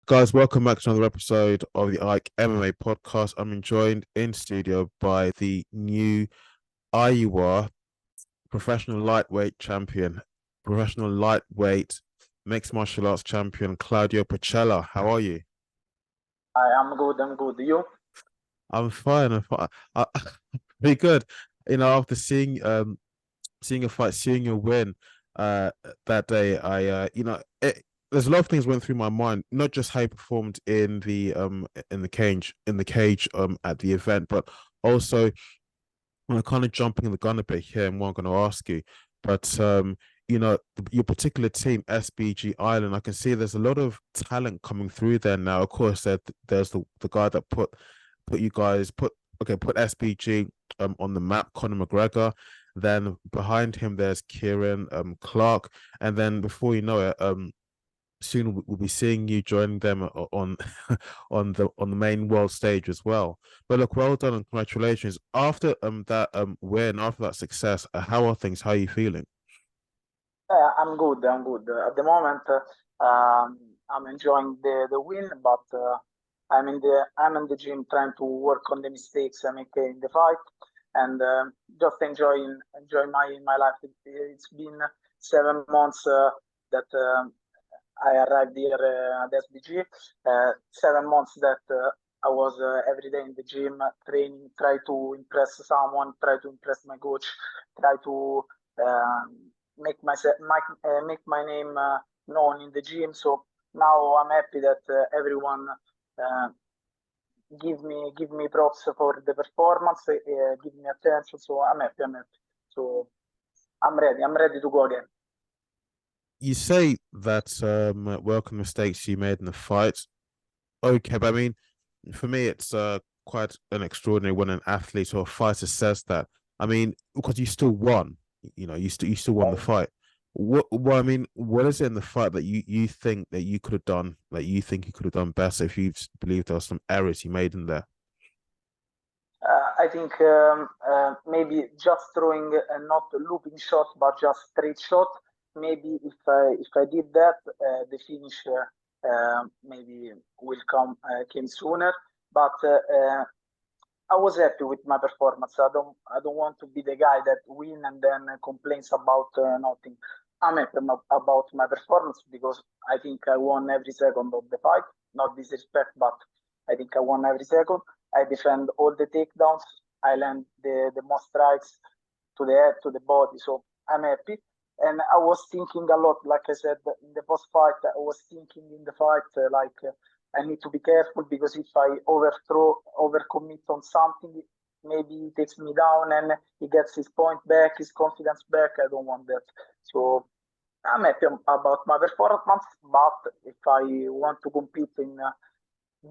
Guys, welcome back to another episode of the Ike MMA podcast. I'm joined in studio by the new IUR Professional Lightweight Champion, Professional Lightweight Mixed Martial Arts Champion, Claudio Pacella. How are you? I'm good. I'm good. You? I'm fine. I'm fine. Pretty good. After seeing a fight, seeing a win, uh, that day, there's a lot of things went through my mind. Not just how he performed in the cage at the event, but also I'm kind of jumping the gun a bit here, and what I'm going to ask you, but your particular team, SBG Ireland, I can see there's a lot of talent coming through there now. Of course, there's the guy that put you guys put SBG on the map, Conor McGregor. Then behind him, there's Kieran Clark, and then before you know it, soon we'll be seeing you joining them on on the main world stage as well. But look, well done and congratulations. After that win, after that success, how are things? How are you feeling? I'm good. I'm good. At the moment, I'm enjoying the win, but I'm in the gym trying to work on the mistakes I make in the fight, and just enjoy my life. It's been 7 months that I arrived here at SBG. 7 months that I was every day in the gym training, try to impress someone, try to impress my coach, try to make my name known in the gym. So now I'm happy that everyone uh, give me props for the performance, give me attention. So I'm happy. I'm happy. So I'm ready. I'm ready to go again. You say that welcome mistakes you made in the fight. Okay, but I mean, for me, it's quite an extraordinary when an athlete or a fighter says that. I mean, because you still won, you still won the fight. I mean, what is it in the fight that you think that you could have done, that you think you could have done better if you believe there were some errors you made in there? I think maybe just throwing not looping shot, but just straight shot. Maybe if I did that, the finish maybe will came sooner. But I was happy with my performance. I don't want to be the guy that win and then complains about nothing. I'm happy about my performance because I think I won every second of the fight. Not disrespect, but I think I won every second. I defend all the takedowns. I land the most strikes to the head, to the body. So I'm happy. And I was thinking a lot, like I said in the post fight. I was thinking in the fight, I need to be careful because if I overcommit on something, maybe he takes me down and he gets his point back, his confidence back. I don't want that. So I'm happy about my performance, but if I want to compete in a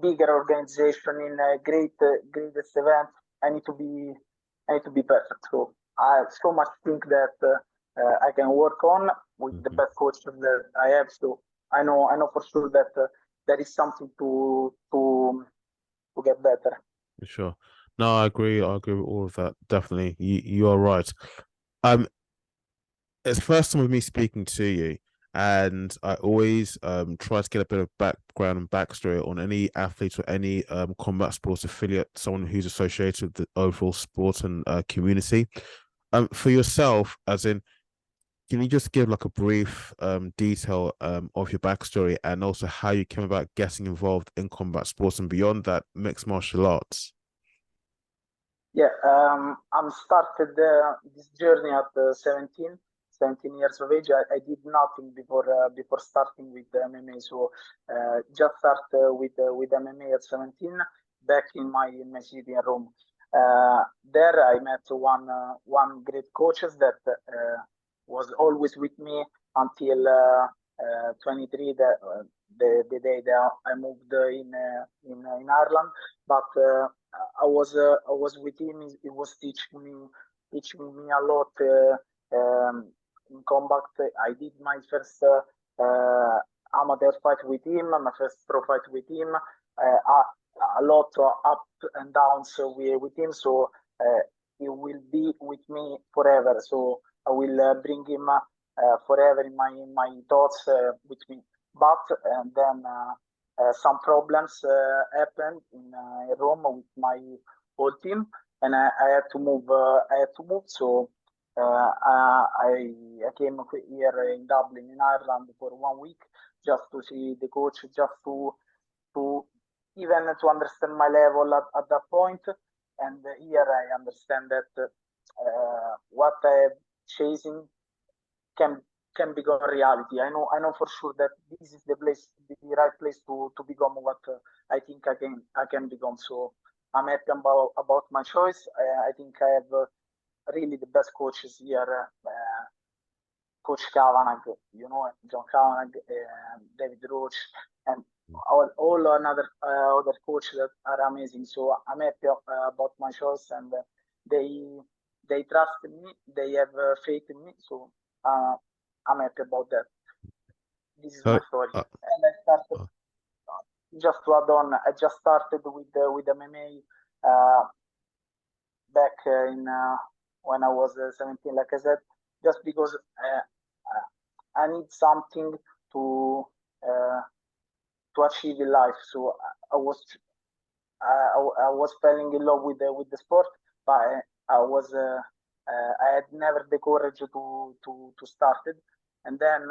bigger organization, in a greatest event, I need to be I need to be perfect. So I so much think that I can work on with the Mhm. best coaches that I have. So I know for sure that there is something to get better. For sure. No, I agree. I agree with all of that. Definitely, you are right. Um, it's the first time with me speaking to you, and I always try to get a bit of background and backstory on any athlete or any combat sports affiliate, someone who's associated with the overall sport and community. For yourself, as in, can you just give like a brief detail of your backstory and also how you came about getting involved in combat sports and beyond that, mixed martial arts? Yeah, I'm started this journey at 17 years of age. I did nothing before starting with MMA. So just start with MMA at 17 back in my city in Rome. There I met one great coaches that was always with me until 23, the day that I moved in Ireland. But I was with him. He was teaching me a lot in combat. I did my first amateur fight with him, my first pro fight with him. A lot of up and downs with him. So he will be with me forever. So I will bring him forever in my thoughts with me. But then some problems happened in Rome with my whole team, and I had to move. I had to move, so I came here in Dublin, in Ireland, for 1 week just to see the coach, just to even to understand my level at that point. And here I understand that what I'm chasing can can become reality. I know for sure that this is the right place to become what I think I can become. So I'm happy about my choice. I think I have really the best coaches here. Coach Kavanagh, John Kavanagh, David Roach, and all another other coaches that are amazing. So I'm happy about my choice, and they they trust in me. They have faith in me. So uh, I'm happy about that. This is So, my story. uh, And I started uh, just to add on. I just started with MMA back in when I was 17, like I said, just because I need something to uh, to achieve in life. So I was falling in love with the sport, but I had never the courage to start it, and then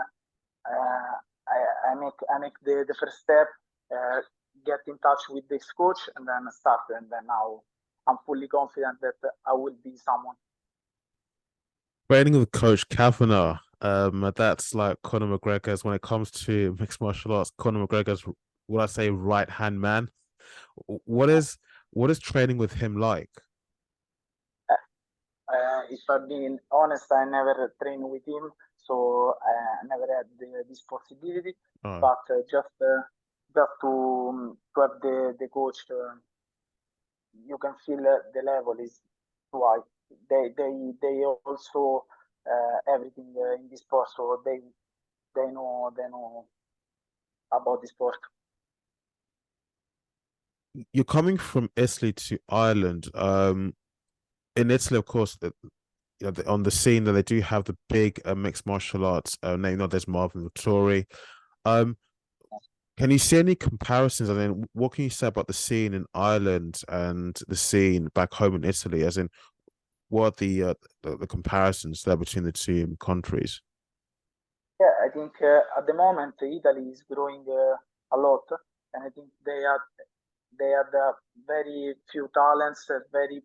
uh, I make the first step, uh, get in touch with this coach, and then start, and then now I'm fully confident that I will be someone. training with Coach Kavanagh, that's like Conor McGregor's when it comes to mixed martial arts. Conor McGregor's, would I say, right hand man? What is what is training with him like? If I'm being honest, I never trained with him, so I never had this possibility. Oh, But just to have the coach, you can feel the level is too high. They also everything in this sport, so they know about the sport. you're coming from Italy to Ireland. In Italy, of course, on the scene that they do have the big mixed martial arts. There's Marvin Vittori. Um, can you see any comparisons? I mean, what can you say about the scene in Ireland and the scene back home in Italy? As in, what are the comparisons there between the two countries? Yeah, I think at the moment Italy is growing a lot, and I think they had very few talents, very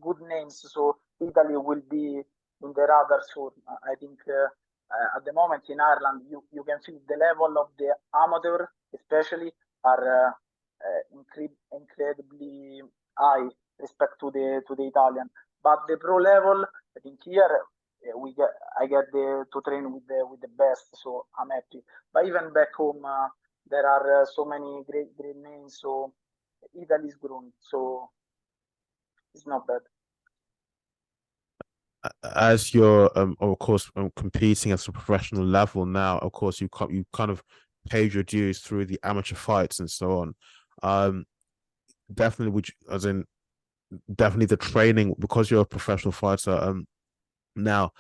good names. So Italy will be in the radar soon. I think at the moment in Ireland, you can feel the level of the amateur, especially, are incredibly high respect to the Italian. But the pro level, I think here we get I get to train with the best, so I'm happy. But even back home, there are so many great names. So Italy is growing, so it's not bad. As you're of course competing at a professional level now, of course you kind of paid your dues through the amateur fights and so on. Um, definitely would as in definitely the training because you're a professional fighter. Now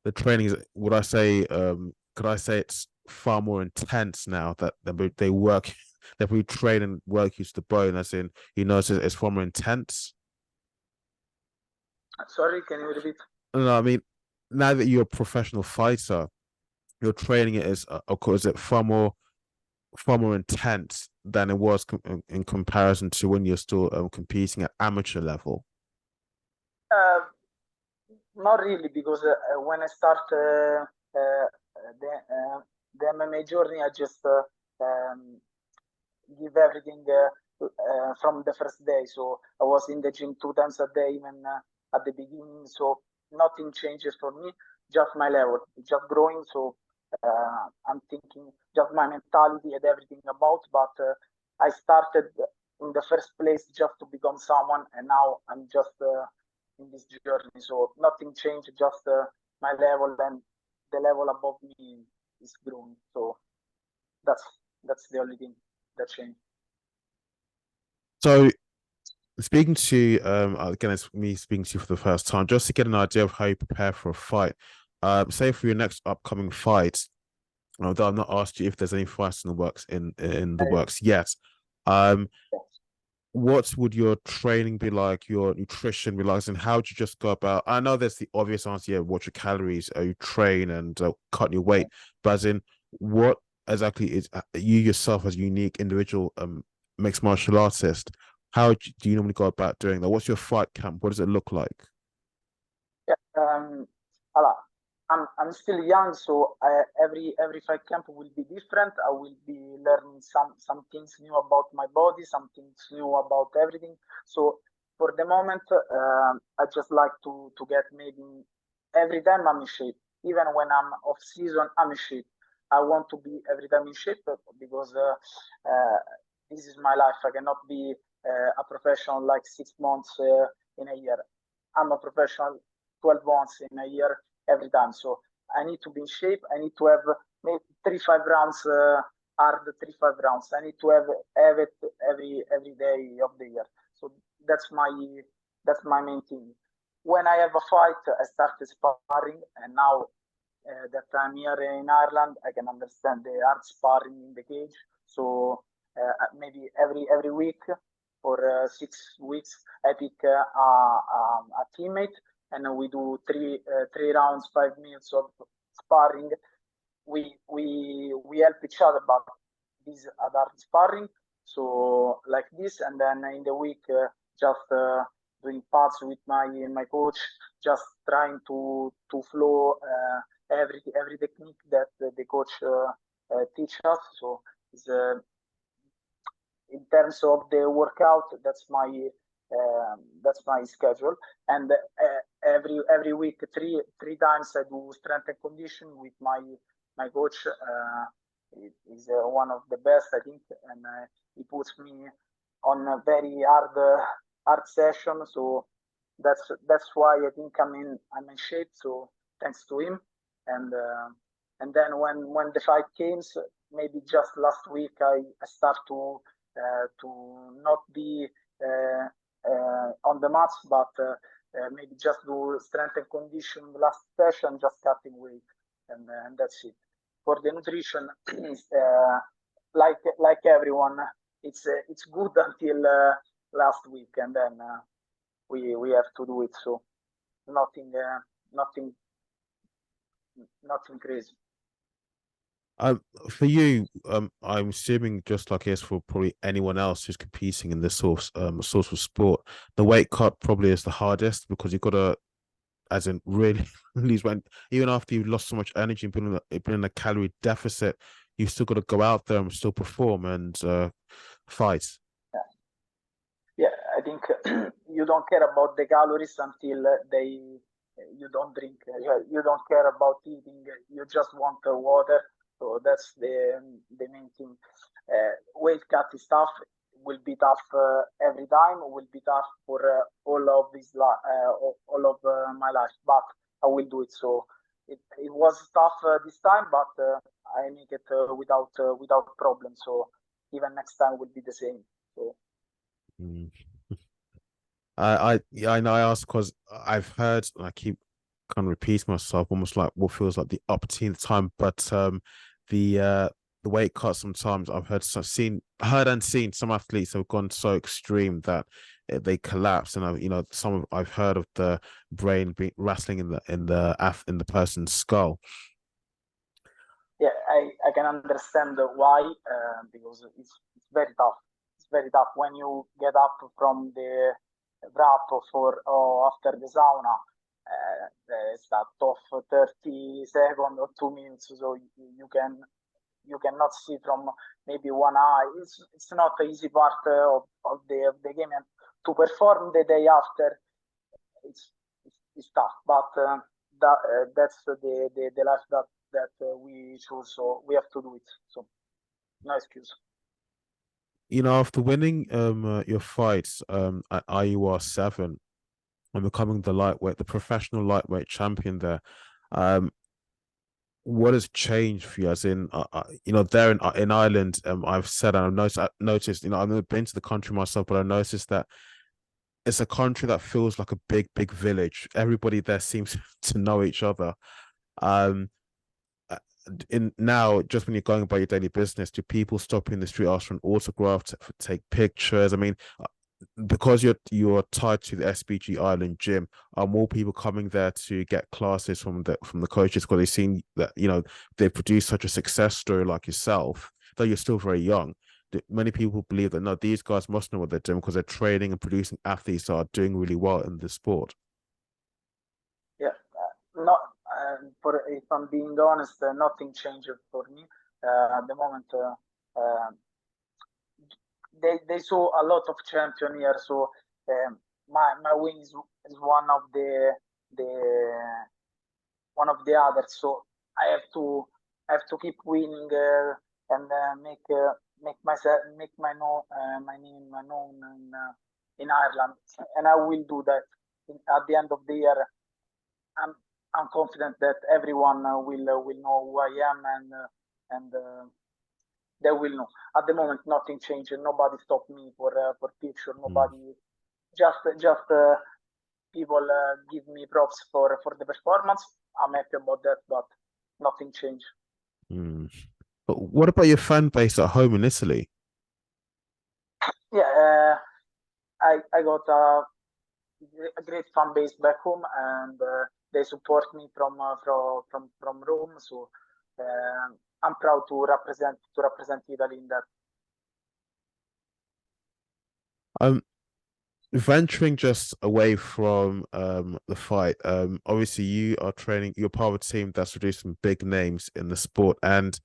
the training is would I say could I say it's far more intense now that they work that we train and work you to the bone, as in it's far more intense. Sorry, can you repeat? No, I mean now that you're a professional fighter, your training is of course it far more intense than it was in comparison to when you're still competing at amateur level. Uh, Not really, because when I start the the MMA journey, I just give everything from the first day. So I was in the gym 2 times a day, even at the beginning. So nothing changes for me, just my level, it's just growing. So I'm thinking just my mentality and everything about. But I started in the first place just to become someone, and now I'm just in this journey. So nothing changed, just my level, and the level above me is growing. So that's that's the only thing that changed. So speaking to again, it's me speaking to you for the first time, just to get an idea of how you prepare for a fight. Say for your next upcoming fight, although I've not asked you if there's any fights in the works in the works yet. Um, Yes. what would your training be like, your nutrition be like, and how do you just go about? I know there's the obvious answer, yeah, watch your calories, you train and cut your weight, but as in what exactly is you yourself as a unique individual mixed martial artist? How do you normally go about doing that? What's your fight camp? What does it look like? Yeah. Voilà. I'm still young, so every fight camp will be different. I will be learning some things new about my body, some things new about everything. So for the moment, I just like to get maybe every time I'm in shape. Even when I'm off season, I'm in shape. I want to be every time in shape because this is my life. I cannot be a professional like 6 months in a year. I'm a professional 12 months in a year every time. So I need to be in shape. I need to have maybe 3 5 rounds, hard 3 5 rounds. I need to have it every day of the year. So that's my that's my main thing. When I have a fight, I started sparring, and now that I'm here in Ireland, I can understand the hard sparring in the cage. So maybe every week for 6 weeks, I pick a teammate, and we do 3 rounds, 5 minutes of sparring. We help each other, but these are sparring. So like this, and then in the week, just doing pads with my coach, just trying to flow every technique that the coach teach us. So it's, in terms of the workout, that's my schedule. And every week, three times I do strength and condition with my coach. It is one of the best, I think, and he puts me on a very hard session. So that's why I think I'm in shape. So thanks to him. And then when the fight came, maybe just last week I start to not be on the mats, but maybe just do strength and condition last session, just cutting weight, and that's it. For the nutrition, like everyone, it's good until last week, and then we have to do it. So nothing nothing nothing crazy. For you, I'm assuming just like it's for probably anyone else who's competing in this source of sport, the weight cut probably is the hardest because you've got to, as in really lose weight. Even after you've lost so much energy and been in a calorie deficit, you've still got to go out there and still perform and fight. Yeah, yeah, I think you don't care about the calories until you don't drink. You don't care about eating. You just want water. So that's the main thing. Weight cut is tough. Will be tough every time. Will be tough for all of my life. But I will do it. So it was tough this time, but I make it without problem. So even next time will be the same. So. Mm. Yeah, I know I asked because I've heard and I keep kind of repeating myself, almost like what feels like the upteenth time, but the weight cut sometimes I've heard and seen some athletes have gone so extreme that they collapse, and I've heard of the brain being wrestling in the person's skull. Yeah, I can understand why, because it's very tough. It's very tough when you get up from the wrap or after the sauna. It's that tough 30 seconds or 2 minutes, so you cannot see from maybe one eye. It's not the easy part of the game, and to perform the day after, it's it's tough. But that's the life that we choose, so we have to do it. So no excuse. After winning your fights at IUR 7 and becoming the professional lightweight champion there, what has changed for you? As in, there in Ireland, I've said and I've noticed, I've never been to the country myself, but I noticed that it's a country that feels like a big village. Everybody there seems to know each other. Um, in now, just when you're going about your daily business, do people stop you in the street, ask for an autograph, take pictures? I mean, because you're tied to the SBG Island gym, are more people coming there to get classes from the coaches because they've seen that, you know, they produced such a success story like yourself, though you're still very young. Many people believe that no, these guys must know what they're doing because they're training and producing athletes that are doing really well in the sport. Yeah, not for if I'm being honest, nothing changed for me. At the moment, they saw a lot of champion here, so my win is the one of the others. So I have to keep winning and make myself make my name known in Ireland, and I will do that. At the end of the year, I'm I'm confident that everyone will know who I am, and they will know. At the moment, nothing changed. Nobody stopped me for picture. Mm. Nobody just people give me props for the performance. I'm happy about that, but nothing changed. Mm. But what about your fan base at home in Italy? Yeah, I got a great fan base back home, and they support me from Rome. So I'm proud to represent Italy in that. Um, Venturing just away from the fight, obviously you are training, you're part of a team that's produced some big names in the sport, and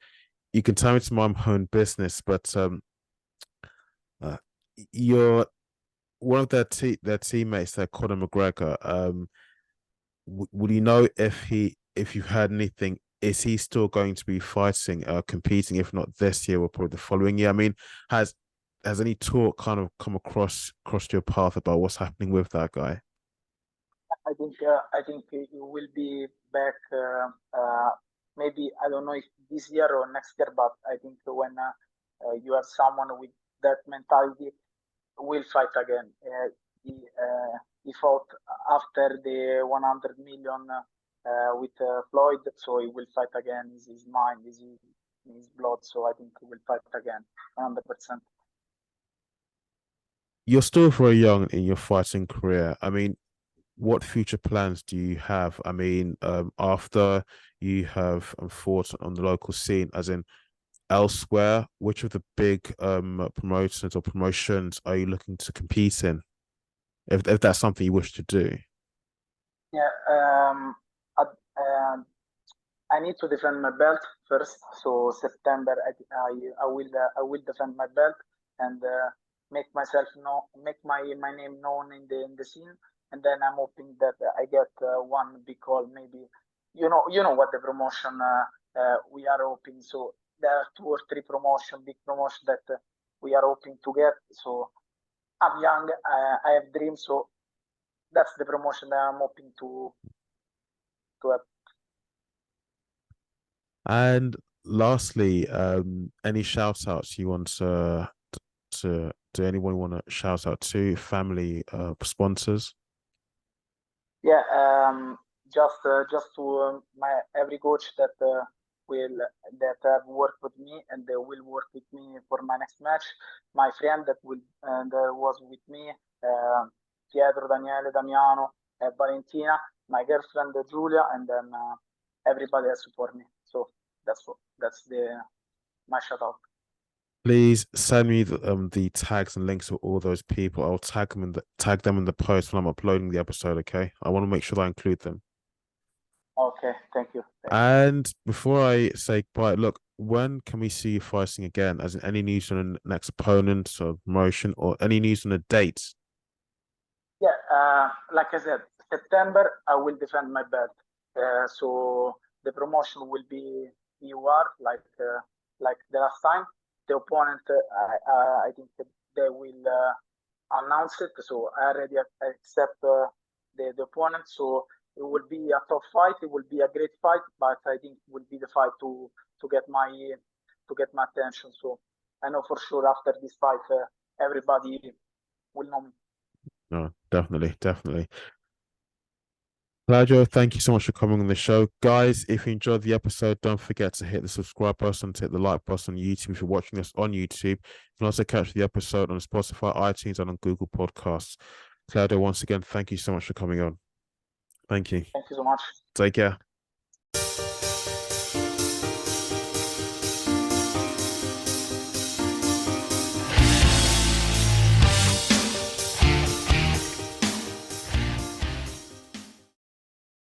you can tell me it's my own business, but uh, you're one of their teammates, their Conor McGregor. Would you know if you've heard anything? Is he still going to be fighting, competing? If not this year, or probably the following year. I mean, has has any talk kind of come across your path about what's happening with that guy? I think he will be back. Maybe I don't know if this year or next year, but I think when you have someone with that mentality, will fight again. He fought after the 100 million with Floyd, so he will fight again. Is his mind, is his blood. So I think he will fight again, 100%. You're still very young in your fighting career. I mean, what future plans do you have? I mean, after you have fought on the local scene, as in elsewhere, which of the big promoters or promotions are you looking to compete in? If that's something you wish to do. Yeah. I need to defend my belt first. So September, I will defend my belt and make myself know, make my name known in the scene, and then I'm hoping that I get one big call. Maybe you know what the promotion we are hoping. So there are two or three big promotion that we are hoping to get. So I'm young, I have dreams, so that's the promotion that I'm hoping to have. And lastly, any shout outs you want to anyone you want to shout out to, family, sponsors? Yeah, just to my every coach will that have worked with me and they will work with me for my next match. My friend that was with me, Pietro, Daniele, Damiano, Valentina, my girlfriend Giulia, and then everybody that support me. So that's the my shout out. Please send me the tags and links of all those people. I'll tag them in the post when I'm uploading the episode. Okay, I want to make sure that I include them. Okay, thank you. And before I say bye, look, when can we see you fighting again? As in any news on the next opponent or promotion or any news on a date? Yeah, like I said, September I will defend my belt. So the promotion will be IUR, like the last time. The opponent, I think that they will announce it. So I already accept the opponent. So it will be a tough fight. It will be a great fight, but I think it will be the fight to get my attention. So I know for sure after this fight, everybody will know me. No, definitely, definitely. Claudio, thank you so much for coming on the show. Guys, if you enjoyed the episode, don't forget to hit the subscribe button, to hit the like button on YouTube if you're watching us on YouTube. You can also catch the episode on Spotify, iTunes, and on Google Podcasts. Claudio, once again, thank you so much for coming on. Thank you. Thank you so much. Take care.